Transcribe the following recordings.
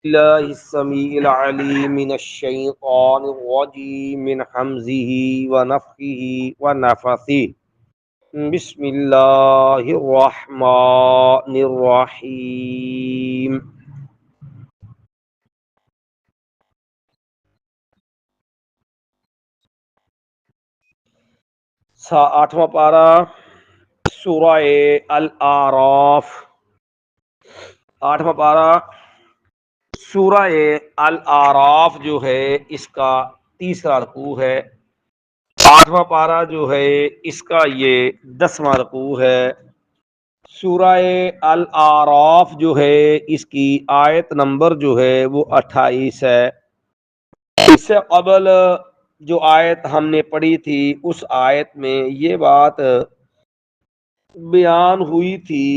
الله السميع العليم من الشيطان الرجيم من حمزه ونفخه ونفثه بسم الله الرحمن الرحيم آٹھواں پارہ سورہ الاعراف، آٹھواں پارہ سورہ الاعراف جو ہے اس کا تیسرا رکوع ہے۔ آٹھواں پارہ جو ہے اس کا یہ 10واں رکوع ہے۔ سورہ الاعراف جو ہے اس کی آیت نمبر جو ہے وہ 28 ہے۔ اس سے قبل جو آیت ہم نے پڑھی تھی اس آیت میں یہ بات بیان ہوئی تھی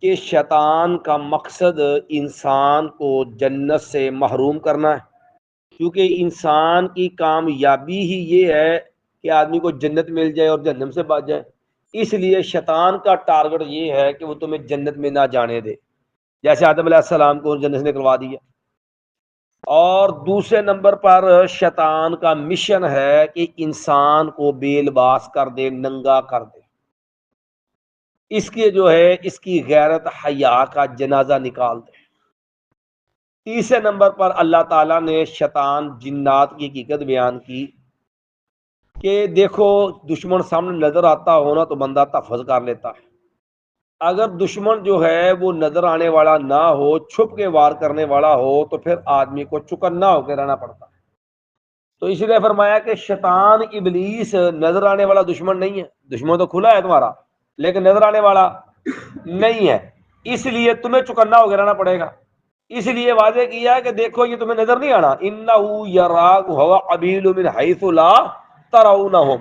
کہ شیطان کا مقصد انسان کو جنت سے محروم کرنا ہے، کیونکہ انسان کی کامیابی ہی یہ ہے کہ آدمی کو جنت مل جائے اور جہنم سے بچ جائے۔ اس لیے شیطان کا ٹارگٹ یہ ہے کہ وہ تمہیں جنت میں نہ جانے دے، جیسے آدم علیہ السلام کو جنت سے نکلوا دیا۔ اور دوسرے نمبر پر شیطان کا مشن ہے کہ انسان کو بے لباس کر دے، ننگا کر دے، اس کی جو ہے اس کی غیرت حیا کا جنازہ نکال دے۔ تیسرے نمبر پر اللہ تعالیٰ نے شیطان جنات کی حقیقت بیان کی کہ دیکھو دشمن سامنے نظر آتا ہو نا تو بندہ تحفظ کر لیتا ہے، اگر دشمن جو ہے وہ نظر آنے والا نہ ہو، چھپ کے وار کرنے والا ہو تو پھر آدمی کو چکنا ہو کے رہنا پڑتا ہے۔ تو اس لیے فرمایا کہ شیطان ابلیس نظر آنے والا دشمن نہیں ہے، دشمن تو کھلا ہے تمہارا لیکن نظر آنے والا نہیں ہے، اس لیے تمہیں چکنا ہو کے رہنا پڑے گا۔ اس لیے واضح کیا کہ دیکھو یہ تمہیں نظر نہیں آنا، انہ یراک ہوا قبیل من حیث لا ترونہم،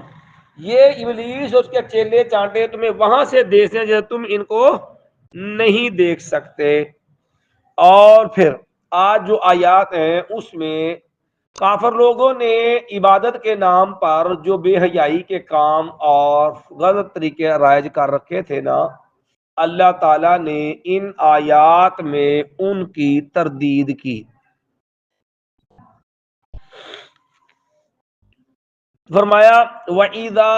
یہ ابلیس اور اس کے چیلے چانٹے تمہیں وہاں سے دیکھتے ہیں جیسے تم ان کو نہیں دیکھ سکتے۔ اور پھر آج جو آیات ہیں اس میں کافر لوگوں نے عبادت کے نام پر جو بے حیائی کے کام اور غلط طریقے رائج کر رکھے تھے نا، اللہ تعالیٰ نے ان آیات میں ان کی تردید کی۔ فرمایا وَإِذَا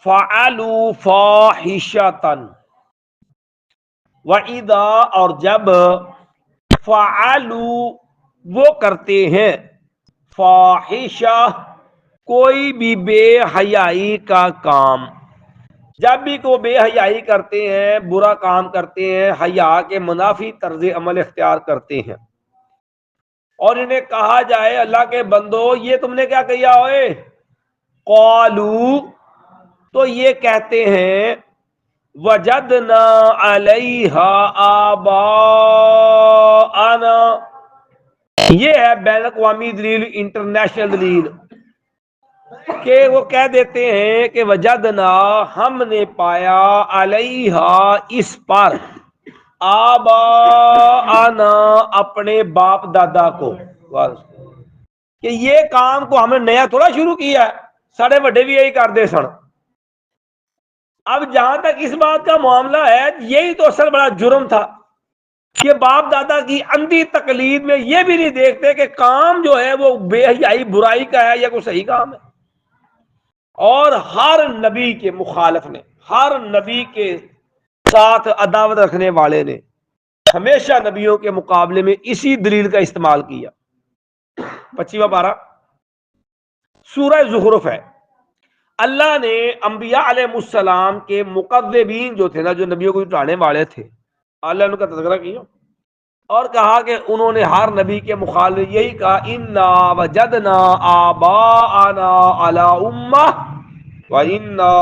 فَعَلُوا فَاحِشَةً، وَإِذَا اور جب فَعَلُوا وہ کرتے ہیں، فاحشہ کوئی بھی بے حیائی کا کام، جب بھی کوئی بے حیائی کرتے ہیں، برا کام کرتے ہیں، حیا کے منافی طرز عمل اختیار کرتے ہیں، اور انہیں کہا جائے اللہ کے بندو یہ تم نے کیا کیا ہوئے، قالوا تو یہ کہتے ہیں وجدنا علیہا آباءنا، یہ ہے بین الاقوامی دلیل، انٹرنیشنل دلیل، کہ وہ کہہ دیتے ہیں کہ وجدنا ہم نے پایا علیہا اس پر، آباءنا اپنے باپ دادا کو، کہ یہ کام کو ہم نے نیا تھوڑا شروع کیا ہے، سارے بڑے بھی یہی کر دے سن۔ اب جہاں تک اس بات کا معاملہ ہے، یہی تو اصل بڑا جرم تھا کہ باپ دادا کی اندھی تقلید میں یہ بھی نہیں دیکھتے کہ کام جو ہے وہ بے حیائی برائی کا ہے یا کوئی صحیح کام ہے۔ اور ہر نبی کے مخالف نے، ہر نبی کے ساتھ عداوت رکھنے والے نے ہمیشہ نبیوں کے مقابلے میں اسی دلیل کا استعمال کیا۔ 25واں پارہ سورہ زخرف ہے۔ اللہ نے انبیاء علیہ السلام کے مکذبین جو تھے نا، جو نبیوں کو جھٹلانے والے تھے، اللہ نے ان کا تذکرہ کیا اور کہا کہ انہوں نے ہر نبی کے مخالف یہی کہا انا وجدنا آباءنا علی امہ وانا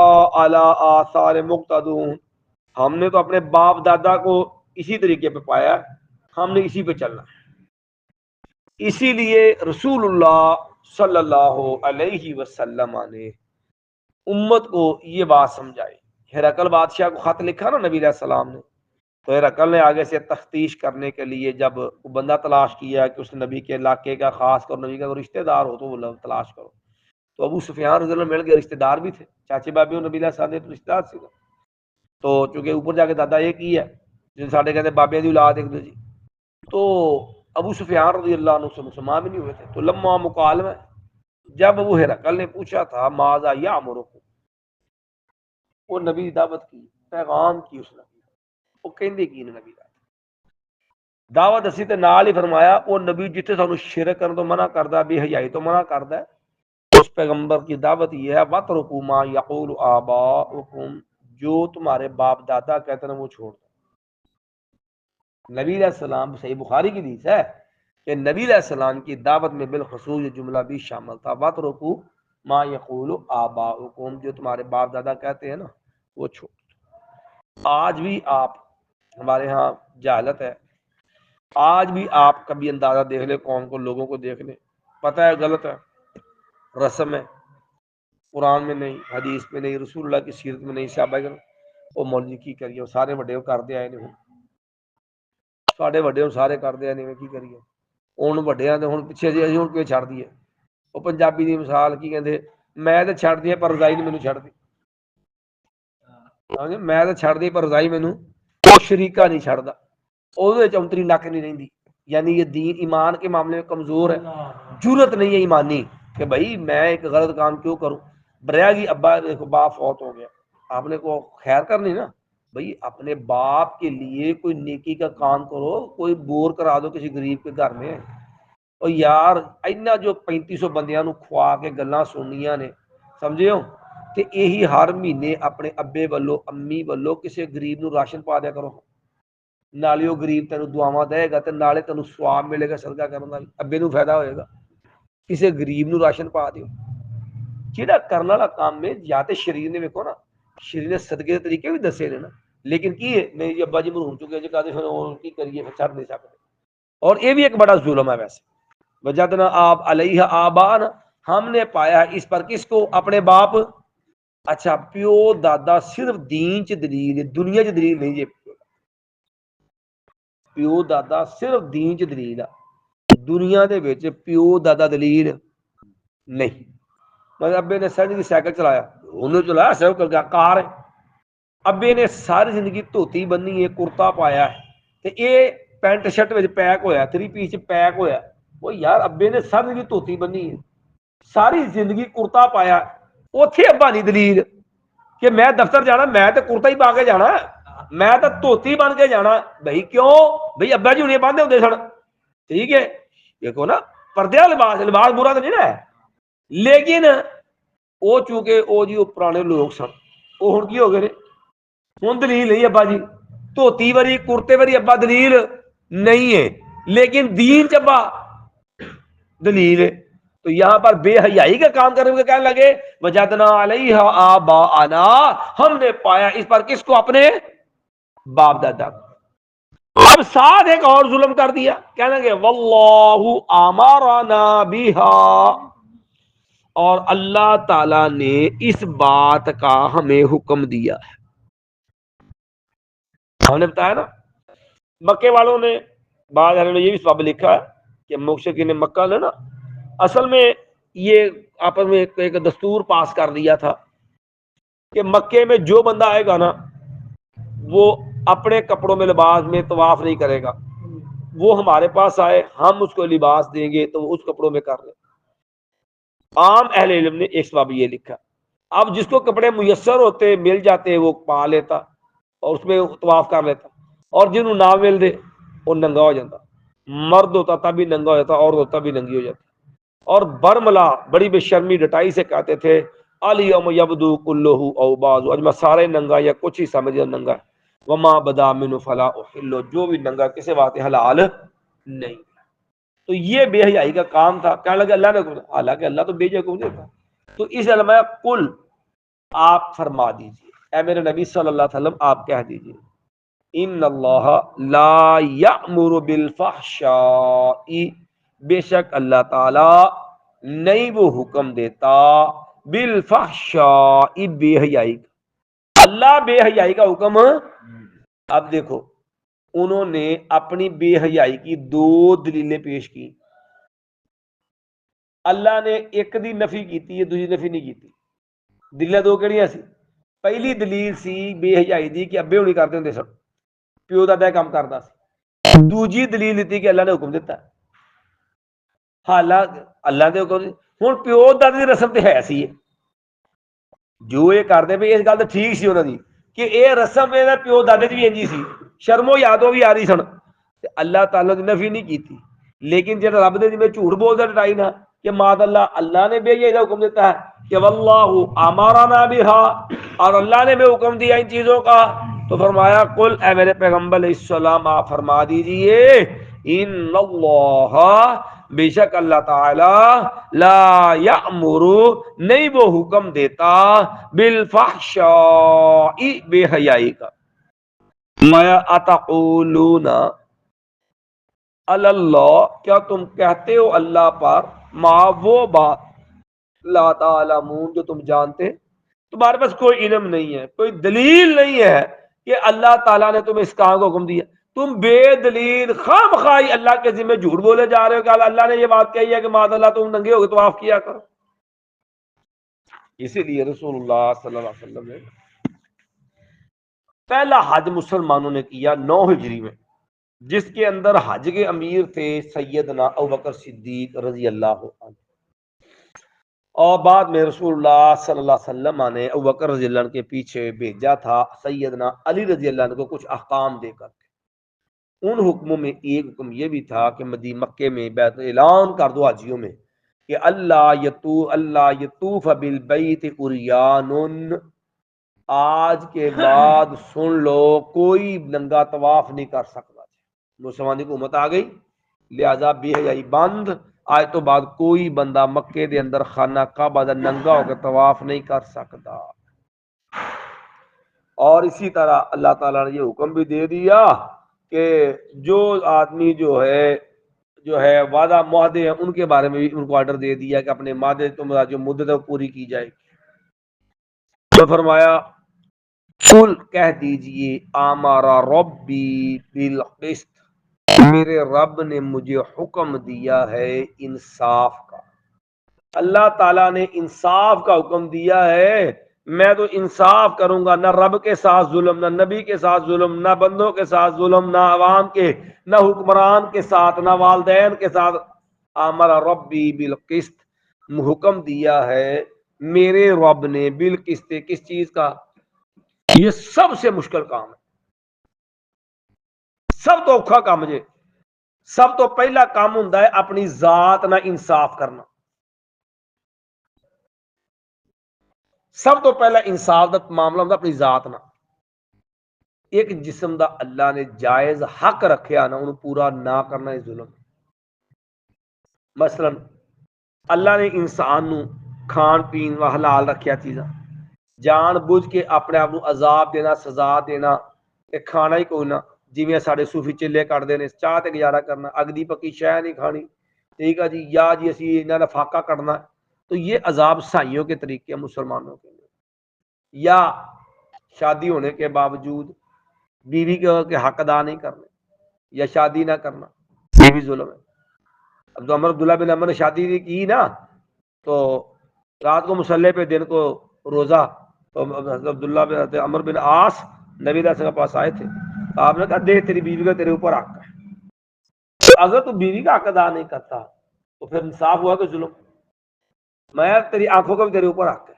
علی آثار مقتدون، ہم نے تو اپنے باپ دادا کو اسی طریقے پہ پایا، ہم نے اسی پہ چلنا ہے۔ اسی لیے رسول اللہ صلی اللہ علیہ وسلم نے امت کو یہ بات سمجھائی۔ ہرقل بادشاہ کو خط لکھا نا نبی علیہ السلام نے، تو ہرقل نے آگے سے تفتیش کرنے کے لیے جب بندہ تلاش کیا کہ اس نبی کے علاقے کا، خاص کر نبی کا رشتہ دار ہو تو وہ تلاش کرو، تو ابو سفیان رضی اللہ عنہ مل گئے، رشتہ دار بھی تھے، چاچے بابے نبی علیہ السلام نے رشتہ دار سے، تو چونکہ اوپر جا کے دادا ایک ہی ہے، جن ساڈے کہتے بابے دی اولاد ایک جی، تو ابو سفیان رضی اللہ عنہ سے مسلمان بھی نہیں ہوئے تھے. تو لما مکالمہ جب ابو ہرقل نے پوچھا تھا ماذا یامرکم، وہ نبی دعوت کی، پیغام کی اس نے، وہ کہندے کی نبی دعوت اسی تے نال ہی فرمایا وہ نبی جتنے سانو شرک کرن تو منع کردا، بے حیائی تو منع کردا ہے، اس پیغمبر کی دعوت یہ ہے وَاتْرُكُوا مَا يَقُولُ آبَاؤُكُمْ، جو تمہارے باپ دادا کہتے ہیں وہ چھوڑ دو. نبی علیہ السلام، صحیح بخاری کی حدیث ہے کہ نبی علیہ السلام کی دعوت میں بالخصوص یہ جملہ بھی شامل تھا وَاتْرُكُوا مَا يَقُولُ آبَاؤُكُمْ، جو تمہارے باپ دادا کہتے ہیں نا وہ چھوڑ دو. آج بھی آپ، ہمارے ہاں جہالت ہے، آج بھی آپ کبھی اندازہ دیکھ لیں قوم کو، لوگوں کو دیکھ لیں، پتہ ہے غلط ہے، رسم ہے، قرآن میں نہیں، حدیث میں نہیں، رسول اللہ کی سیرت میں نہیں، صحابہ کرام وہ مولوی کی کریے، سارے وڈے کرتے آئے نہیں، ساڈے وڈے سارے کرتے آئے نہیں، کی کریے ہن وڈیاں تے ہن پیچھے جی ہن کیوں چھڑ دیے. وہ پنجابی دی مثال کی کہندے، میں تے چھڑ دی پر رضائی نہیں مینوں چھڑ دی، میں تے چھڑ دی پر رضائی مینوں وہ شریکہ نہیں چھڑدا، وہ چونتری نک نہیں رہندی. یعنی یہ دین ایمان کے معاملے میں کمزور ہے، جرت نہیں ہے ایمانی کہ بھائی میں ایک غلط کام کیوں کروں. بریا کی ابا دیکھو باپ فوت ہو گیا، آپ نے کو خیر کرنی نا، بھائی اپنے باپ کے لیے کوئی نیکی کا کام کرو، کوئی بور کرا دو کسی غریب کے گھر میں. اور یار اینا جو 3500 بندیاں نو کھوا کے گلاں سننیاں نے، سمجھے ہو، تے یہی ہر مہینے اپنے ابے والو امی والو کسی غریب نو راشن پا دیا کرو، نالے وہ غریب تینوں دعاواں دے گا تے نالے تینوں ثواب ملے گا صدقہ کرن دا، ابے نو فائدہ ہوئے گا. کسی غریب نو راشن پا دیو، جہاں کرنے والا کام میں یا تے شریر نے ویکھو نا، شریر نے صدقے کے طریقے بھی دسے نے نا، لیکن کی ہے نہیں جی ابا جی مرہون چکے جی کہتے پھر اور کی کریے پھر چھڑ نہیں سکتے. اور یہ بھی ایک بڑا ظلم ہے ویسے. وجدنا آپ علیہ آبان، ہم نے پایا اس پر کس کو، اپنے باپ. اچھا پیو دادا صرف دین چ دلیل ہے، دنیا چ دلیل نہیں جی. پیو دادا صرف دین چ دلیل ہے، دنیا دے وچ پیو دادا دلیل نہیں. مطلب ابے نے ساری زندگی سائیکل چلایا، انہوں چلایا سائیکل کا کار ہے. ابے نے ساری زندگی دھوتی بننی ہے، کرتا پایا ہے، تے اے پینٹ شرٹ وچ پیک ہویا، 3 پیس پیک ہویا. وہ یار ابے نے ساری زندگی دھوتی بننی ہے، ساری زندگی کرتا پایا، اوتھے ابا نہیں دلیل کہ میں دفتر جانا میں تے کرتا ہی پا کے جانا، میں تو دھوتی بن کے جانا. بھائی کیوں؟ بھائی ابا جی ہوں باندھے ہوتے سن، ٹھیک ہے دیکھو نا، پردے لباس، لباس برا تو نہیں نا ہے، لیکن وہ چونکہ وہ جی وہ پرانے لوگ سن، وہ ہن کی ہو گئے ہن دلیل نہیں ابا جی، دھوتی وری کرتے وری ابا دلیل نہیں ہے، لیکن دین چبا دلیل ہے. تو یہاں پر بے حیائی کا کام کرنے کے کہنے لگے وجدنا علیہ آباءنا، ہم نے پایا اس پر کس کو، اپنے باپ دادا. اب ساتھ ایک اور ظلم کر دیا، کہنے لگے واللہ امرنا بہا، اور اللہ تعالی نے اس بات کا ہمیں حکم دیا ہے. ہم نے بتایا نا مکے والوں نے، بعض نے یہ بھی سبب لکھا ہے کہ مشرکین مکہ نے نا اصل میں یہ آپس میں ایک دستور پاس کر دیا تھا کہ مکے میں جو بندہ آئے گا نا وہ اپنے کپڑوں میں لباس میں طواف نہیں کرے گا، وہ ہمارے پاس آئے ہم اس کو لباس دیں گے تو وہ اس کپڑوں میں کر لے. عام اہل علم نے ایک سبب یہ لکھا. اب جس کو کپڑے میسر ہوتے مل جاتے وہ پا لیتا اور اس میں طواف کر لیتا، اور جنہوں نہ مل دے وہ ننگا ہو جاتا، مرد ہوتا تب بھی ننگا ہو جاتا، عورت ہوتا بھی ننگی ہو جاتی. اور برملا بڑی بے شرمی ڈٹائی سے کہتے تھے الیوم یبدو کلہ او بعض، آج میں سارے ننگا یا کچھ ہی سمجھ ننگا، وما بدا منہ فلا احلہ، جو بھی ننگا کسی بات حلال نہیں. تو یہ بے حیائی کا کام تھا. کہنے لگے اللہ نے حکم، حالانکہ اللہ تو بے حکم دیتا. تو اس علماء کل آپ فرما دیجئے، اے میرے نبی صلی اللہ علیہ وسلم آپ کہہ دیجئے ان اللہ لا یأمر بالفحشاء، بے شک اللہ تعالی نہیں وہ حکم دیتا بالفحشاء، بے حیائی کا. اللہ بے حیائی کا حکم. اب دیکھو انہوں نے اپنی بے حیائی کی 2 دلیلیں پیش کی. اللہ نے ایک دی نفی کیتی ہے، دوسری نفی نہیں کیتی. دلیلاں 2 کیڑیاں سی؟ پہلی دلیل سی بے حیائی دی کہ ابے ہونی کرتے ہوندے سن، پیو دادا کام کردا سی. دوجی دلیل دیتی کہ اللہ نے حکم دیتا حالانکہ اللہ دے حکم ہن پیو دادے دی رسم تے ہے سی جو یہ کرتے پے اس گل تو ٹھیک سی انہوں دی کہ یہ رسم یہ پیو دادے بھی انجی سی شرمو یادوں بھی آ رہی سن اللہ تعالیٰ نے نفی نہیں کی تھی لیکن جب رب دے میں جھوٹ بولتا ڈٹائی نا کہ ماد اللہ نے بے یہ حکم دیتا ہے کہ واللہ امرنا بہا اور اللہ نے بھی حکم دیا ان چیزوں کا تو فرمایا قل اے میرے پیغمبر علیہ السلام آپ فرما دیجئے ان اللہ بے شک اللہ تعالی لا یأمر نہیں وہ حکم دیتا بالفحشاء بے حیائی کا ما اتقولون اللہ کیا تم کہتے ہو اللہ پر ما وہ بات لا تعلمون جو تم جانتے تمہارے پاس کوئی علم نہیں ہے کوئی دلیل نہیں ہے کہ اللہ تعالیٰ نے تمہیں اس کام کو حکم دیا تم بے دلیل خواہ مخواہ اللہ کے ذمہ جھوٹ بولے جا رہے ہو کہ اللہ نے یہ بات کہی ہے کہ معاذ اللہ تم ننگے ہوگے طواف کیا کرو اسی لیے رسول اللہ صلی اللہ علیہ وسلم نے پہلا حج مسلمانوں نے کیا 9 ہجری میں جس کے اندر حج کے امیر تھے سیدنا ابوبکر صدیق رضی اللہ عنہ اور بعد میں رسول اللہ صلی اللہ علیہ وسلم نے ابوبکر رضی اللہ عنہ کے پیچھے بھیجا تھا سیدنا علی رضی اللہ عنہ کو کچھ احکام دے کر ان حکموں میں ایک حکم یہ بھی تھا کہ مکے میں بیت اعلان کر دو حاجیوں میں کہ اللہ یطوف بالبیت عریان آج کے بعد سن لو کوئی ننگا طواف نہیں کر سکتا مسلمان کی حکومت آ گئی لہذا بے حیائی بند آج تو بعد کوئی بندہ مکے دے اندر خانہ کعبہ دا ننگا ہو کے طواف نہیں کر سکتا اور اسی طرح اللہ تعالیٰ نے یہ حکم بھی دے دیا کہ جو آدمی جو ہے وعدہ معاہدے ہیں ان کے بارے میں بھی ان کو آرڈر دے دیا کہ اپنے معاہدے جو مدت ہے وہ پوری کی جائے تو فرمایا قل کہہ دیجئے آمارا ربی بالقسط میرے رب نے مجھے حکم دیا ہے انصاف کا اللہ تعالیٰ نے انصاف کا حکم دیا ہے میں تو انصاف کروں گا نہ رب کے ساتھ ظلم نہ نبی کے ساتھ ظلم نہ بندوں کے ساتھ ظلم نہ عوام کے نہ حکمران کے ساتھ نہ والدین کے ساتھ امر ربی بالقسط حکم دیا ہے میرے رب نے بالقسط کس چیز کا یہ سب سے مشکل کام ہے سب تو اوکھا کام جے سب تو پہلا کام ہوندا ہے اپنی ذات نہ انصاف کرنا سب تو پہلا انصاف دا معاملہ ہوندا اپنی ذات نہ ایک جسم دا اللہ نے جائز حق رکھیا نا انہوں پورا نہ کرنا ہے ظلم مثلا اللہ نے انسان نو کھان پین و حلال رکھیا چیزاں جان بوجھ کے اپنے آپ کو عذاب دینا سزا دینا کہ کھانا ہی کوئی نہ جویں ساڈے صوفی چلے کٹدے نے چاہ تے گزارا کرنا اگدی پکی شے نہیں کھانی ٹھیک ہے جی یا جی اسی انہاں دا فاقہ کرنا تو یہ عذاب سائیوں کے طریقے مسلمانوں کے لیے یا شادی ہونے کے باوجود بیوی کے حق ادا نہیں کرنے یا شادی نہ کرنا یہ بھی ظلم ہے اب تو عبداللہ بن عمر نے شادی کی نا تو رات کو مسلح پہ دن کو روزہ تو عبداللہ بن عمر بن عاص نبی علیہ السلام کے پاس آئے تھے آپ نے کہا دے تیری بیوی کا تیرے اوپر حق ہے اگر تو بیوی کا حق ادا نہیں کرتا تو پھر انصاف ہوا کہ ظلم میں تیری آنکھوں کا بھی تیرے اوپر حق ہے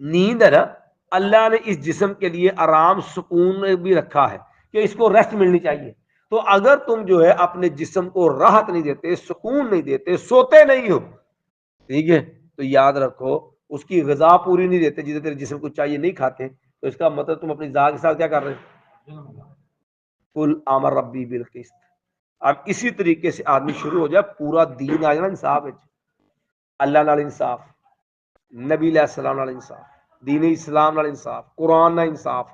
نیند ہے نا اللہ نے اس جسم کے لیے آرام سکون بھی رکھا ہے کہ اس کو ریسٹ ملنی چاہیے تو اگر تم جو ہے اپنے جسم کو راحت نہیں دیتے سکون نہیں دیتے سوتے نہیں ہو ٹھیک ہے تو یاد رکھو اس کی غذا پوری نہیں دیتے جسے تیرے جسم کو چاہیے نہیں کھاتے تو اس کا مطلب تم اپنی ذات کے ساتھ کیا کر رہے قل امر ربی بالقسط اب اسی طریقے سے آدمی شروع ہو جائے پورا دین آ جانا انصاف اللہ نال انصاف نبی علیہ السلام نال انصاف دین اسلام نال انصاف قرآن نال انصاف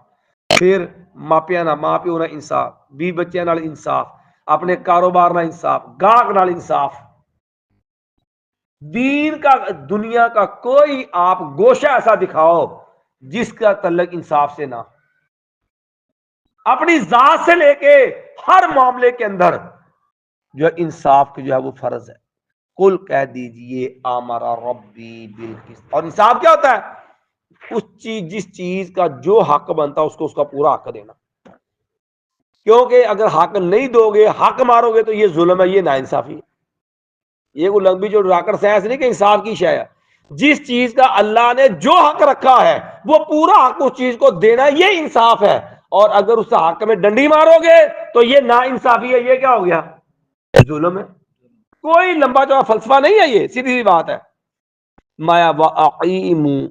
پھر ماپیاں نال ماں پیو نال انصاف بی بچیاں نال انصاف اپنے کاروبار نال انصاف گاہک نال انصاف دین کا دنیا کا کوئی آپ گوشہ ایسا دکھاؤ جس کا تعلق انصاف سے نہ اپنی ذات سے لے کے ہر معاملے کے اندر جو ہے انصاف کی جو ہے وہ فرض ہے قل کہہ دیجئے آمرا ربی بالقسط اور انصاف کیا ہوتا ہے اس چیز جس چیز کا جو حق بنتا ہے اس کو اس کا پورا حق دینا کیونکہ اگر حق نہیں دو گے حق مارو گے تو یہ ظلم ہے یہ ناانصافی ہے یہ کوئی لمبی جو راکٹ سائنس نہیں کہ انصاف کی شے ہے. جس چیز کا اللہ نے جو حق رکھا ہے وہ پورا حق اس چیز کو دینا، یہ انصاف ہے. اور اگر اس حق میں ڈنڈی مارو گے تو یہ نا انصافی ہے. یہ کیا ہو گیا؟ ظلم ہے. کوئی لمبا چوڑا فلسفہ نہیں ہے، یہ سیدھی سی بات ہے. مایا وَأَقِیمُوا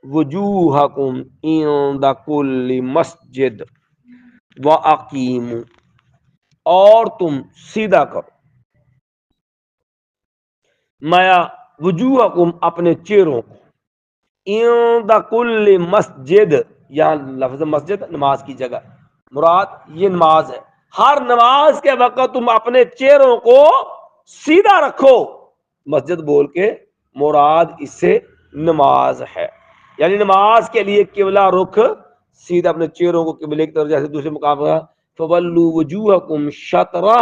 وُجُوهَکُمْ عِنْدَ كُلِّ مَسْجِدٍ وَأَقِیمُوا، اور تم سیدھا کرو. مایا وجوہکم، اپنے چہروں کو، عند کل مسجد، یہاں لفظ مسجد نماز کی جگہ مراد یہ نماز ہے. ہر نماز کے وقت تم اپنے چہروں کو سیدھا رکھو. مسجد بول کے مراد اس سے نماز ہے، یعنی نماز کے لیے قبلہ رخ سیدھا اپنے چہروں کو قبلے کی طرف. جیسے دوسرے مقام پر فَوَلُّوا وُجُوهَكُمْ شَطْرَهُ،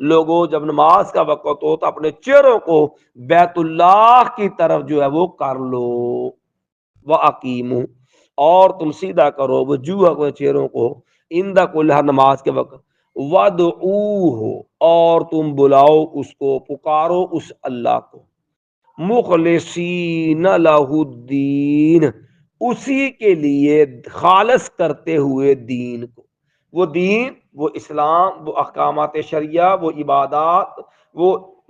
لوگوں جب نماز کا وقت ہو تو اپنے چہروں کو بیت اللہ کی طرف جو ہے وہ کر لو. وَأَقِیمُوا، اور تم سیدھا کرو، وجوہکم، چہروں کو، عند کل، ہر نماز کے وقت، وَادْعُوهُ، اور تم بلاؤ اس کو، پکارو اس اللہ کو، مخلصین لہ الدین، اسی کے لیے خالص کرتے ہوئے دین کو. وہ دین، وہ اسلام، وہ احکامات شریعہ، وہ عبادات، وہ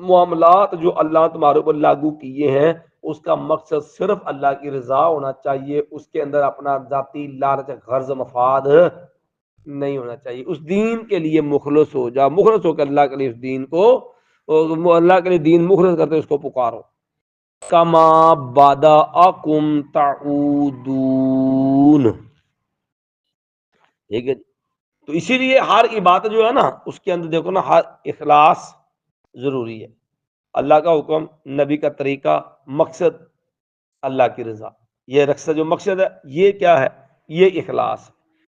معاملات جو اللہ تمہارے اوپر لاگو کیے ہیں، اس کا مقصد صرف اللہ کی رضا ہونا چاہیے. اس کے اندر اپنا ذاتی لالچ، غرض، مفاد نہیں ہونا چاہیے. اس دین کے لیے مخلص ہو جا، مخلص ہو کے اللہ کے لیے اس دین کو، اللہ کے لیے دین مخلص کرتے اس کو پکارو. کما بدأکم تعودون، ٹھیک ہے. تو اسی لیے ہر عبادت جو ہے نا اس کے اندر دیکھو نا، ہر اخلاص ضروری ہے. اللہ کا حکم، نبی کا طریقہ، مقصد اللہ کی رضا. یہ رقص جو مقصد ہے یہ کیا ہے؟ یہ اخلاص.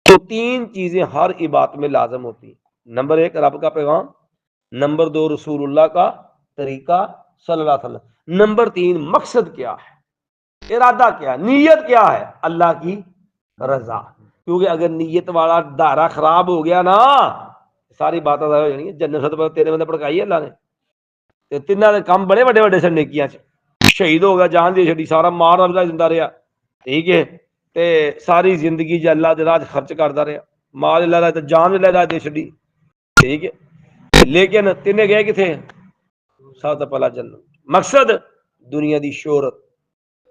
تو تین چیزیں ہر عبادت میں لازم ہوتی ہیں. نمبر ایک رب کا پیغام، نمبر دو رسول اللہ کا طریقہ صلی اللہ علیہ وسلم، نمبر تین مقصد کیا ہے، ارادہ کیا ہے، نیت کیا ہے، اللہ کی رضا. کیونکہ اگر نیت والا دائرہ خراب ہو گیا نا، ساری باتیں ضائع ہو جانی. جنت تیرے بندے پڑکائی ہے اللہ نے، تین کام بڑے بڑے بڑے سے نیکیاں چ شہید ہو گیا، جان دی چھڑی، سارا مار اللہ زندہ رہا، ٹھیک ہے. تے ساری زندگی جو اللہ دے راہ خرچ کرتا رہا، مال اللہ تے جان اللہ دے چھڑی، ٹھیک ہے. لیکن تین گئے کتنے؟ سب تو پہلا جنت. مقصد دنیا دی شہرت،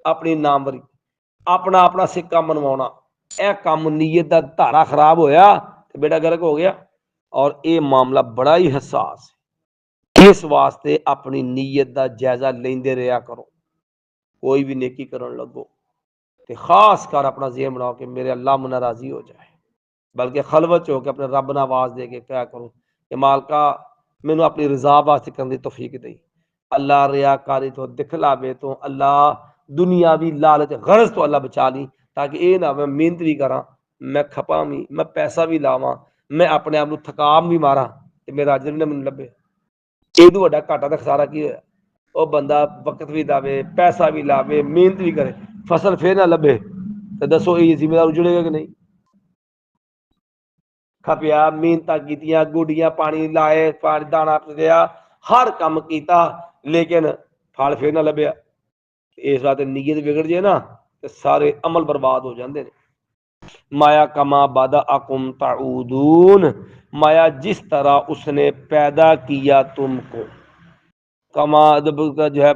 اپنی ناموری، اپنا اپنا سکہ منوانا. اے کام نیت دا دھارا خراب ہویا تو بیڑا گرک ہو گیا. اور اے معاملہ بڑا ہی حساس ہے. اس واسطے اپنی نیت دا جائزہ لیندے رہیا کرو. کوئی بھی نیکی کرن لگو تے خاص کر اپنا ذہن بناؤ کہ میرے اللہ منا راضی ہو جائے، بلکہ خلوت ہو کے اپنے رب نہ آواز دے کے کیا کروں کہ مالکا مینوں اپنی رضا واسطے کرنے دی توفیق دے. اللہ ریاکاری تو دکھلاوے تو اللہ دنیاوی لالچ غرض تو اللہ بچا لی، تاکہ اے نہ میں محنت بھی کراں، میں کھپاں بھی، میں پیسہ بھی لاواں، میں اپنے آپ تھکام بھی ماراں تے میرا اجر بھی نہ مینوں لبے. یہ وڈا گھاٹا تے خسارہ کی ہویا؟ وہ بندہ وقت بھی لاوے، پیسہ بھی لاوے، محنت بھی کرے، فصل پھر نہ لبے تو دسو یہ ذمہ دار اجڑے گا کہ نہیں؟ کھپیا، محنت کیتیاں، گوڈیاں پانی لائے، پانی دانا دیا، ہر کام کیتا، لیکن پھل پھر نہ لبیا. اس بات نیت بگڑ جائے نا تو سارے عمل برباد ہو جاندے نے. مایا کما بدأکم تعودون، مایا جس طرح اس نے پیدا کیا تم کو، کما جو ہے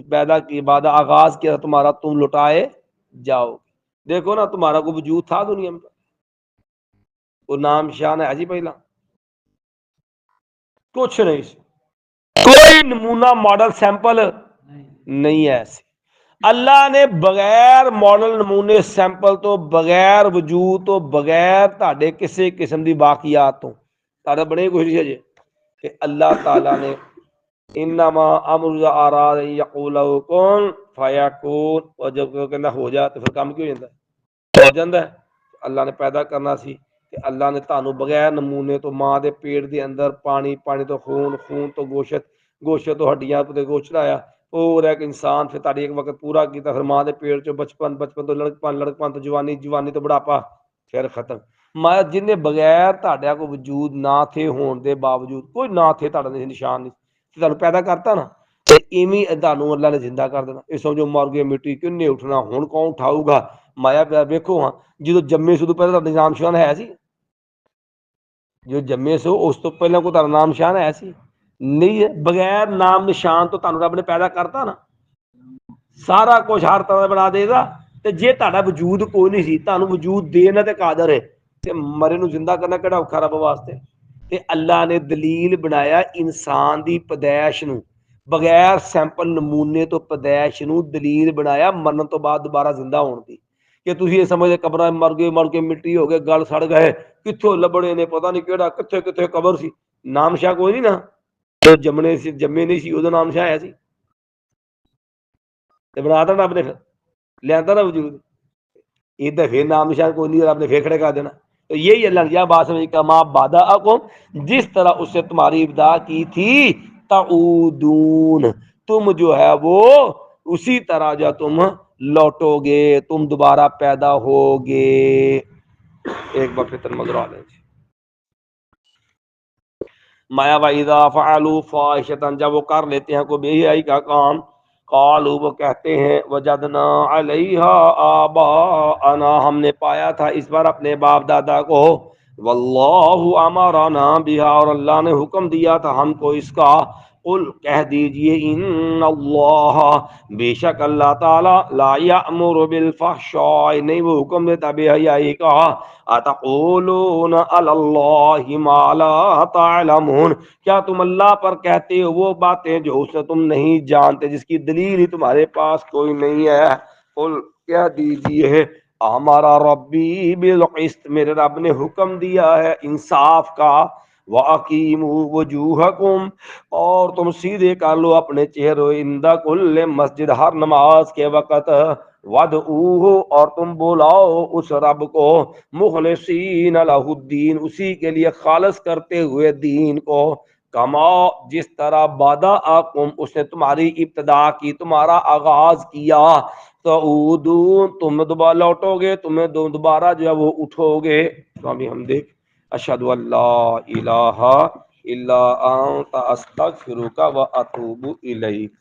پیدا کی بعد آغاز کیا تمہارا، تم لٹائے جاؤ. دیکھو نا تمہارا کوئی وجود تھا دنیا میں؟ کوئی نام شان ہے جی پہلا؟ کچھ نہیں، کوئی نمونہ ماڈل سیمپل نہیں ہے ایسے. اللہ نے بغیر ماڈل نمونے سیمپل تو، بغیر وجود تو، بغیر تہاڈے کسی قسم دی باقیات تو، تہاڈا بڑے کوشش ہے جی کہ اللہ تعالیٰ نے انما امر اراد یقول کن فیکون، اور جب کہنا ہو جا تو پھر کام کیوں ہو جاتا ہے؟ ہو جاتا ہے. اللہ نے پیدا کرنا سی کہ اللہ نے تانوں بغیر نمونے تو ماں دے پیٹ دے اندر پانی، پانی تو خون، خون تو گوشت، گوشت تو ہڈیاں تے گوشت آیا، اور ایک انسان پھر تاریخ ایک وقت پورا کیتا، پھر ماں دے پیٹ چ بچپن، بچپن تو لڑکپن، لڑکپن تو جوانی، جوانی تو بڑھاپا، پھر ختم. ماں جن نے بغیر تہاڈا کو وجود نہ تھے ہون دے باوجود، کوئی نہ تھے تہاڈا نشان نہیں، تہاڈوں پیدا کرتا نا، تے ایویں تانوں اللہ نے زندہ کر دینا. یہ سمجھو مر گئے مٹی کنے اٹھنا ہن کون اٹھاؤ گا. مایا پیا ویکھو ہاں جدو جمے سو تو پہلے تہاڈا نام شان ہے سی. جو جمے سو اس تو پہلے کوئی تہاڈا نام شان ہے سی نہیں ہے. بغیر نام نشان تو تہاڈوں رب نے پیدا کرتا نا سارا کچھ ہر طرح بنا دے گا. تے جے تہاڈا وجود کوئی نہیں سی تہاڈوں وجود دینا تے قادر ہے تے مرے نو زندہ کرنا کیڑا اوکھا رب واسطے. تے اللہ نے دلیل بنایا انسان دی پیدائش نو بغیر سیمپل نمونے تو پیدائش نو دلیل بنایا مرن تو بعد دوبارہ زندہ ہون دی. کہ تسی یہ سمجھے قبراں مر کے مٹی ہو گئے گل سڑ گئے کتھوں لبڑے نے پتہ نہیں کیڑا کتھے کتھے قبر سی. نام شاہ کوئی نہیں نا جو جمنے سی جمے نہیں سی اودوں نام شاہ ہے سی تے بناتا رب نے پھر لیندا نا وجود. ادھر پھر نام نشان کوئی نہیں رب نے پھر کھڑے کر دینا. تو یہی اللہ نے بات سمجھ کا ماں باداکم جس طرح اس سے تمہاری ابتدا کی تھی تعودون تم جو ہے وہ اسی طرح جو تم لوٹو گے تم دوبارہ پیدا ہوگے. ایک بار پھر مضرا لیں مایا وَإِذَا فَعَلُوا فَاحِشَةً جب وہ کر لیتے ہیں کوئی بے حیائی کا کام قالوا وہ کہتے ہیں وجدنا علیہا آباءنا ہم نے پایا تھا اس پر اپنے باپ دادا کو واللہ امرنا بها اور اللہ نے حکم دیا تھا ہم کو اس کا. قل کہہ دیجئے ان اللہ بے شک اللہ تعالی لا یأمر بالفحشاء نہیں وہ حکم دیتا بے حیائی کا. اتقولون علی اللہ ما لا تعلمون کیا تم اللہ پر کہتے ہو وہ باتیں جو اسے تم نہیں جانتے جس کی دلیل ہی تمہارے پاس کوئی نہیں ہے. قل کہہ دیجئے ہمارا ربی بالقسط میرے رب نے حکم دیا ہے انصاف کا. وَأَقِيمُوا وُجُوهَكُمْ اور تم سیدھے کر لو اپنے چہرے عند کل مسجد ہر نماز کے وقت. وَادْعُوهُ اور تم بلاؤ اس رب کو مخلصین لہ الدین اسی کے لیے خالص کرتے ہوئے دین کو. کما جس طرح باداکم اس نے تمہاری ابتدا کی تمہارا آغاز کیا تعودون تم دوبارہ لوٹو گے تمہیں دوبارہ جو ہے وہ اٹھو گے. تو ابھی ہم دیکھ اشہد ان لا الہ الا انت استغفرک و اتوب الیک.